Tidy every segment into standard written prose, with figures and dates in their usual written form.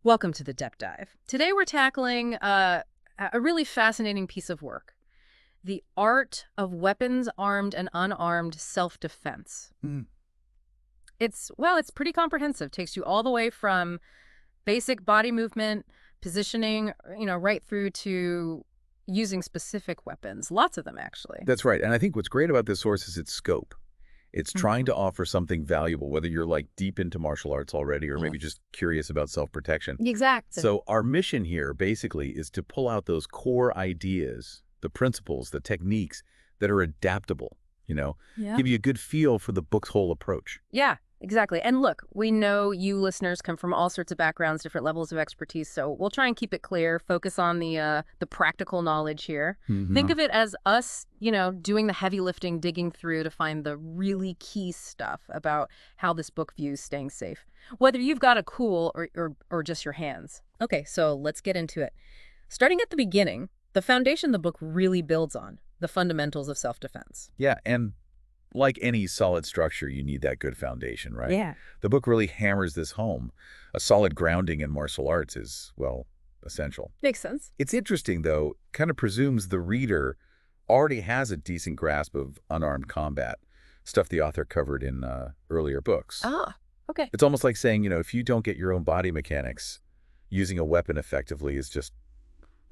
Welcome to the Depth Dive. Today we're tackling a really fascinating piece of work, the art of weapons, armed and unarmed self-defense. Mm. It's pretty comprehensive. Takes you all the way from basic body movement, positioning, right through to using specific weapons. Lots of them, actually. That's right. And I think what's great about this source is its scope. It's trying Mhm. to offer something valuable, whether you're like deep into martial arts already or Yeah. maybe just curious about self-protection. Exactly. So our mission here basically is to pull out those core ideas, the principles, the techniques that are adaptable, Yeah. give you a good feel for the book's whole approach. Yeah, exactly. And look, we know you listeners come from all sorts of backgrounds, different levels of expertise, so we'll try and keep it clear, focus on the practical knowledge here. Think Hmm. of it as us, doing the heavy lifting, digging through to find the really key stuff about how this book views staying safe, whether you've got a cool or just your hands. Okay, so let's get into it. Starting at the beginning, the foundation the book really builds on, the fundamentals of self-defense. Yeah, and like any solid structure, you need that good foundation, right? Yeah. The book really hammers this home. A solid grounding in martial arts is, well, essential. Makes sense. It's interesting, though, kind of presumes the reader already has a decent grasp of unarmed combat, stuff the author covered in earlier books. Ah, okay. It's almost like saying, if you don't get your own body mechanics, using a weapon effectively is just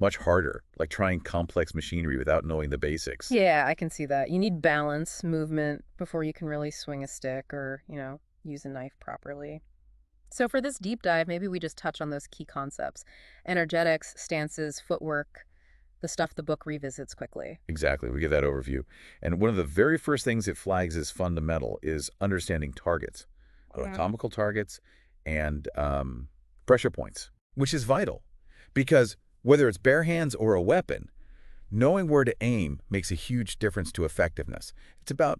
much harder, like trying complex machinery without knowing the basics. Yeah, I can see that. You need balance, movement, before you can really swing a stick or, use a knife properly. So for this deep dive, maybe we just touch on those key concepts. Energetics, stances, footwork, the stuff the book revisits quickly. Exactly, we give that overview. And one of the very first things it flags as fundamental is understanding targets, Yeah. anatomical targets, and pressure points, which is vital. Because whether it's bare hands or a weapon, knowing where to aim makes a huge difference to effectiveness. It's about,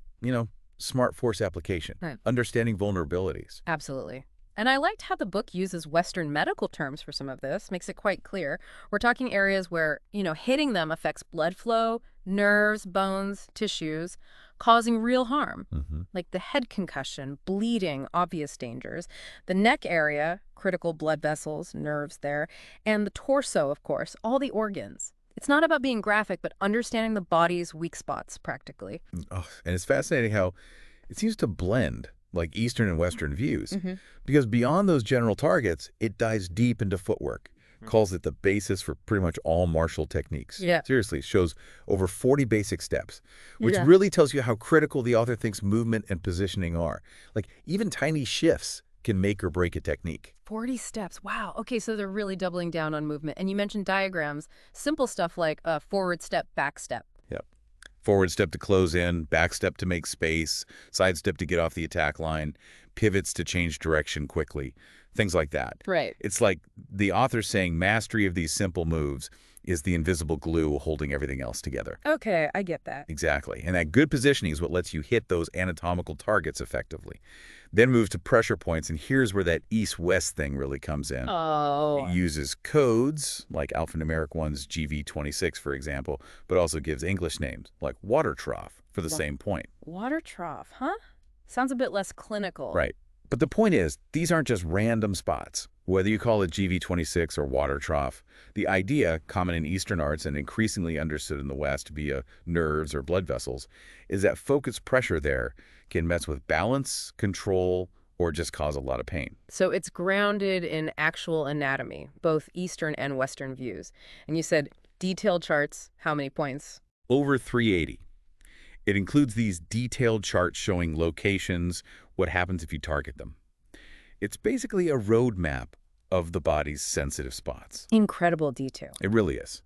smart force application, Right. understanding vulnerabilities. Absolutely. And I liked how the book uses Western medical terms for some of this, makes it quite clear. We're talking areas where, hitting them affects blood flow, nerves, bones, tissues, causing real harm, Hmm. like the head concussion, bleeding, obvious dangers, the neck area, critical blood vessels, nerves there, and the torso, of course, all the organs. It's not about being graphic, but understanding the body's weak spots, practically. Oh, and it's fascinating how it seems to blend like Eastern and Western views, Hmm. because beyond those general targets, it dives deep into footwork, calls it the basis for pretty much all martial techniques. Yeah. Seriously, it shows over 40 basic steps, which Yeah. really tells you how critical the author thinks movement and positioning are. Like, even tiny shifts can make or break a technique. 40 steps. Wow. Okay, so they're really doubling down on movement. And you mentioned diagrams, simple stuff like a forward step, back step. Yep. Forward step to close in, back step to make space, side step to get off the attack line, pivots to change direction quickly, things like that. Right. It's like the author saying mastery of these simple moves is the invisible glue holding everything else together. Okay, I get that. Exactly. And that good positioning is what lets you hit those anatomical targets effectively. Then moves to pressure points, and here's where that east-west thing really comes in. It Oh, uses codes, like alphanumeric ones, GV26, for example, but also gives English names, like water trough, for the wa- same point. water trough, huh? Sounds a bit less clinical. Right. But the point is, these aren't just random spots. Whether you call it GV26 or water trough, the idea, common in Eastern arts and increasingly understood in the West via nerves or blood vessels, is that focused pressure there can mess with balance, control, or just cause a lot of pain. So it's grounded in actual anatomy, both Eastern and Western views. And you said detailed charts, how many points? Over 380. It includes these detailed charts showing locations, what happens if you target them. It's basically a roadmap of the body's sensitive spots. Incredible detail. It really is.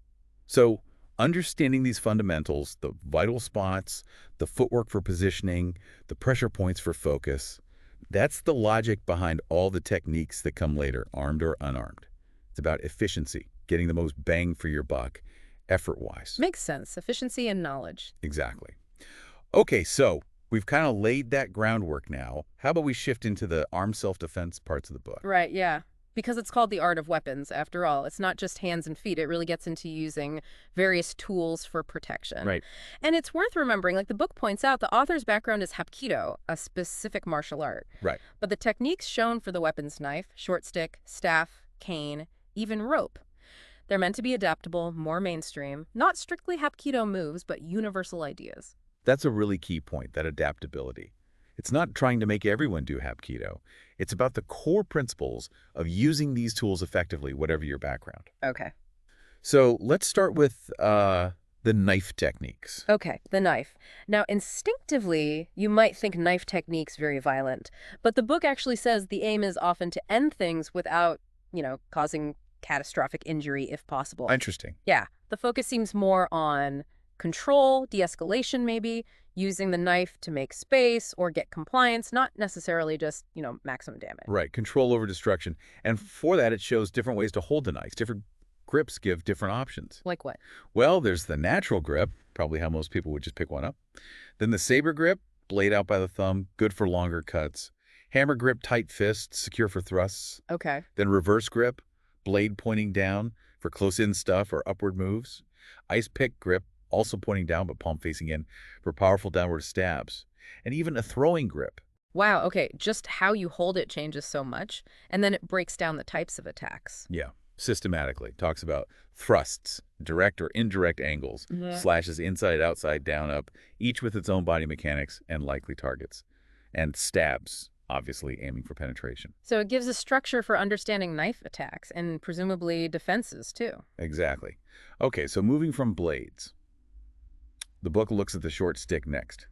So, understanding these fundamentals, the vital spots, the footwork for positioning, the pressure points for focus, that's the logic behind all the techniques that come later, armed or unarmed. It's about efficiency, getting the most bang for your buck, effort-wise. Makes sense. Efficiency and knowledge. Exactly. Okay, so we've kind of laid that groundwork now. How about we shift into the armed self-defense parts of the book? Right, yeah. Because it's called the art of weapons, after all. It's not just hands and feet. It really gets into using various tools for protection. Right. And it's worth remembering, like the book points out, the author's background is Hapkido, a specific martial art. Right. But the techniques shown for the weapons knife, short stick, staff, cane, even rope. They're meant to be adaptable, more mainstream, not strictly Hapkido moves, but universal ideas. That's a really key point, that adaptability. It's not trying to make everyone do Hapkido. It's about the core principles of using these tools effectively, whatever your background. Okay. So let's start with the knife techniques. Okay, the knife. Now, instinctively, you might think knife techniques very violent, but the book actually says the aim is often to end things without, causing catastrophic injury if possible. Interesting. Yeah, the focus seems more on control, de-escalation maybe, using the knife to make space or get compliance, not necessarily just, maximum damage. Right, control over destruction. And for that, it shows different ways to hold the knife. Different grips give different options. Like what? Well, there's the natural grip, probably how most people would just pick one up. Then the saber grip, blade out by the thumb, good for longer cuts. Hammer grip, tight fist, secure for thrusts. Okay. Then reverse grip, blade pointing down for close-in stuff or upward moves. Ice pick grip, also pointing down but palm facing in for powerful downward stabs. And even a throwing grip. Wow, okay, just how you hold it changes so much, and then it breaks down the types of attacks. Yeah, systematically. Talks about thrusts, direct or indirect angles, slashes inside, outside, down, up, each with its own body mechanics and likely targets. And stabs, obviously aiming for penetration. So it gives a structure for understanding knife attacks and presumably defenses, too. Exactly. Okay, so moving from blades. The book looks at the short stick next,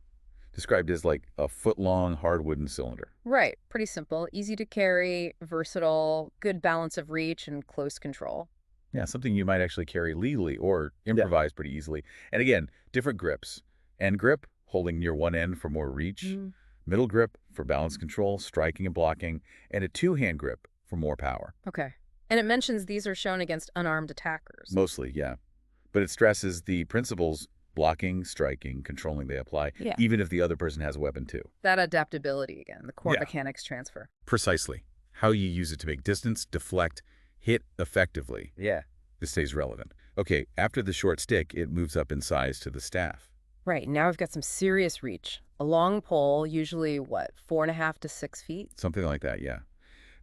described as like a foot-long hard wooden cylinder. Right, pretty simple, easy to carry, versatile, good balance of reach and close control. Yeah, something you might actually carry legally or improvise pretty easily. And again, different grips. End grip, holding near one end for more reach. Middle grip for balance control, striking and blocking. And a two-hand grip for more power. Okay. And it mentions these are shown against unarmed attackers. Mostly, yeah. But it stresses the principles blocking, striking, controlling they apply, even if the other person has a weapon too. That adaptability again, the core mechanics transfer. Precisely. How you use it to make distance, deflect, hit effectively. Yeah. This stays relevant. Okay, after the short stick, it moves up in size to the staff. Right, now we've got some serious reach. A long pole, usually, 4.5 to 6 feet? Something like that, yeah.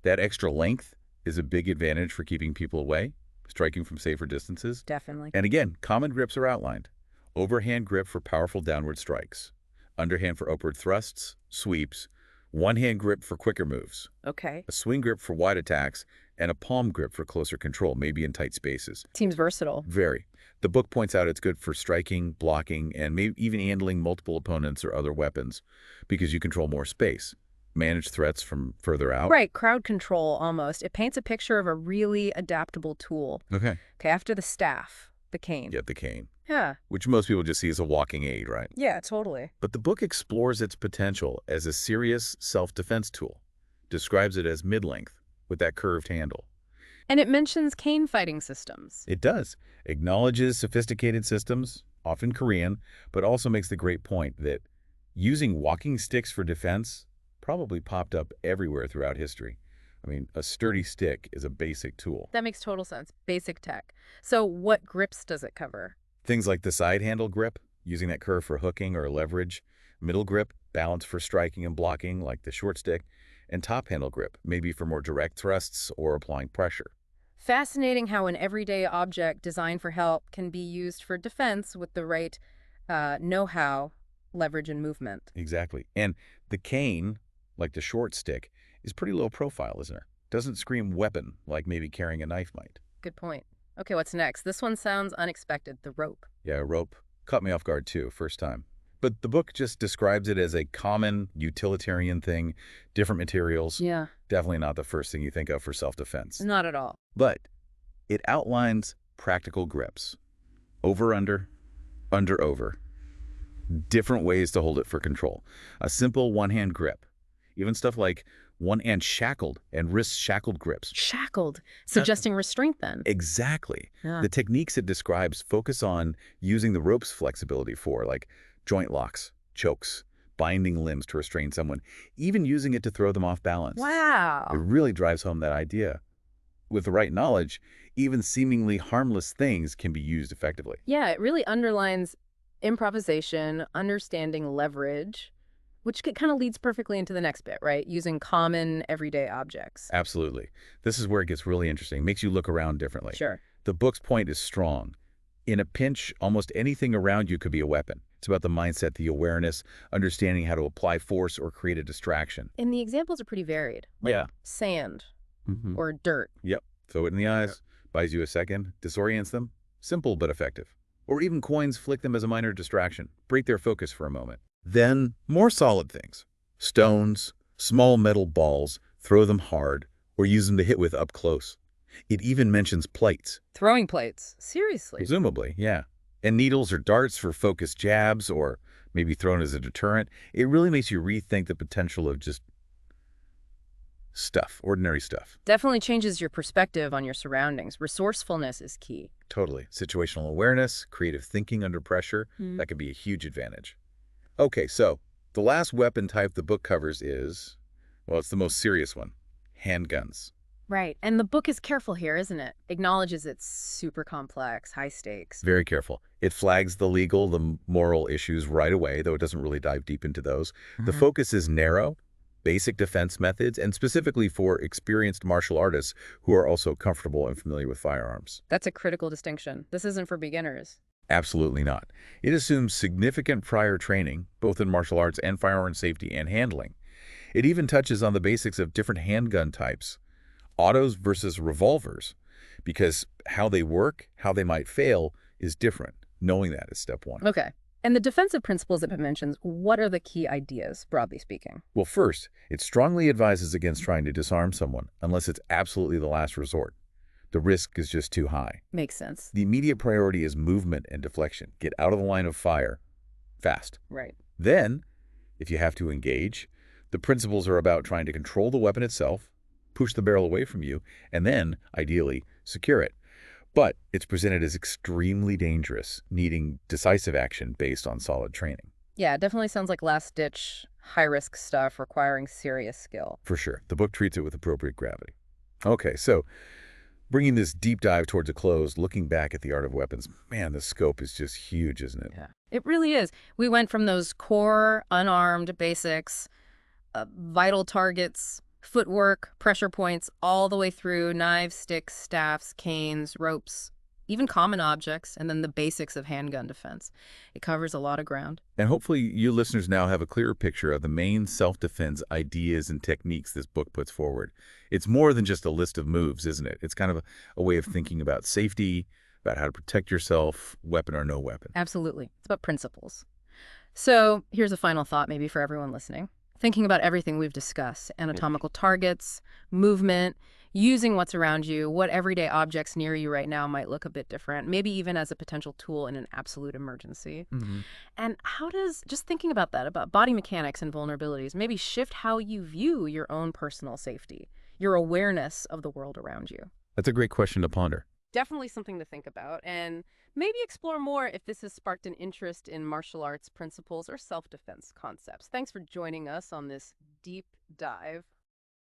That extra length is a big advantage for keeping people away, striking from safer distances. Definitely. And again, common grips are outlined. Overhand grip for powerful downward strikes. Underhand for upward thrusts, sweeps. One-hand grip for quicker moves. Okay. A swing grip for wide attacks, and a palm grip for closer control, maybe in tight spaces. Seems versatile. Very. The book points out it's good for striking, blocking, and maybe even handling multiple opponents or other weapons because you control more space. Manage threats from further out. Right, crowd control almost. It paints a picture of a really adaptable tool. Okay. Okay, after the staff, the cane. Yeah, the cane. Yeah. Which most people just see as a walking aid, right? Yeah, totally. But the book explores its potential as a serious self-defense tool. Describes it as mid-length with that curved handle. And it mentions cane fighting systems. It does. Acknowledges sophisticated systems, often Korean, but also makes the great point that using walking sticks for defense probably popped up everywhere throughout history. I mean, a sturdy stick is a basic tool. That makes total sense. Basic tech. So what grips does it cover? Things like the side handle grip, using that curve for hooking or leverage. Middle grip, balance for striking and blocking, like the short stick. And top handle grip, maybe for more direct thrusts or applying pressure. Fascinating how an everyday object designed for help can be used for defense with the right know-how, leverage, and movement. Exactly. And the cane, like the short stick, is pretty low profile, isn't it? Doesn't scream weapon like maybe carrying a knife might. Good point. Okay, what's next? This one sounds unexpected. The rope. Yeah, rope. Caught me off guard too, first time. But the book just describes it as a common utilitarian thing, different materials. Yeah. Definitely not the first thing you think of for self-defense. Not at all. But it outlines practical grips. Over, under, over. Different ways to hold it for control. A simple one-hand grip. Even stuff like one-hand shackled and wrist shackled grips. Shackled, suggesting restraint then. Exactly. Yeah. The techniques it describes focus on using the rope's flexibility for, like, joint locks, chokes, binding limbs to restrain someone, even using it to throw them off balance. Wow. It really drives home that idea. With the right knowledge, even seemingly harmless things can be used effectively. Yeah, it really underlines improvisation, understanding leverage, Which kind of leads perfectly into the next bit, right? Using common everyday objects. Absolutely. This is where it gets really interesting. Makes you look around differently. Sure. The book's point is strong. In a pinch, almost anything around you could be a weapon. It's about the mindset, the awareness, understanding how to apply force or create a distraction. And the examples are pretty varied. Like Yeah. sand Hmm. or dirt. Yep. Throw it in the eyes, buys you a second, disorients them. Simple but effective. Or even coins, flick them as a minor distraction. Break their focus for a moment. Then, more solid things. Stones, small metal balls, throw them hard, or use them to hit with up close. It even mentions plates. Throwing plates. Seriously. Presumably, yeah. And needles or darts for focused jabs, or maybe thrown as a deterrent. It really makes you rethink the potential of just stuff, ordinary stuff. Definitely changes your perspective on your surroundings. Resourcefulness is key. Totally. Situational awareness, creative thinking under pressure, that could be a huge advantage. Okay, so the last weapon type the book covers is, well, it's the most serious one, handguns. Right. And the book is careful here, isn't it? Acknowledges it's super complex, high stakes. Very careful. It flags the legal, the moral issues right away, though it doesn't really dive deep into those. The focus is narrow, basic defense methods, and specifically for experienced martial artists who are also comfortable and familiar with firearms. That's a critical distinction. This isn't for beginners. Absolutely not. It assumes significant prior training, both in martial arts and firearm safety and handling. It even touches on the basics of different handgun types, autos versus revolvers, because how they work, how they might fail, is different. Knowing that is step one. Okay. And the defensive principles it mentions, what are the key ideas, broadly speaking? Well, first, it strongly advises against trying to disarm someone unless it's absolutely the last resort. The risk is just too high. Makes sense. The immediate priority is movement and deflection. Get out of the line of fire fast. Right. Then, if you have to engage, the principles are about trying to control the weapon itself, push the barrel away from you, and then, ideally, secure it. But it's presented as extremely dangerous, needing decisive action based on solid training. Yeah, it definitely sounds like last-ditch, high-risk stuff requiring serious skill. For sure. The book treats it with appropriate gravity. Okay, so bringing this deep dive towards a close, looking back at the art of weapons, man, the scope is just huge, isn't it? Yeah, it really is. We went from those core, unarmed basics, vital targets, footwork, pressure points, all the way through knives, sticks, staffs, canes, ropes, even common objects, and then the basics of handgun defense. It covers a lot of ground. And hopefully you listeners now have a clearer picture of the main self-defense ideas and techniques this book puts forward. It's more than just a list of moves, isn't it? It's kind of a way of thinking about safety, about how to protect yourself, weapon or no weapon. Absolutely. It's about principles. So here's a final thought maybe for everyone listening. Thinking about everything we've discussed, anatomical targets, movement, using what's around you, what everyday objects near you right now might look a bit different, maybe even as a potential tool in an absolute emergency. And how does, just thinking about that, about body mechanics and vulnerabilities, maybe shift how you view your own personal safety, your awareness of the world around you? That's a great question to ponder. Definitely something to think about, and maybe explore more if this has sparked an interest in martial arts principles or self-defense concepts. Thanks for joining us on this deep dive.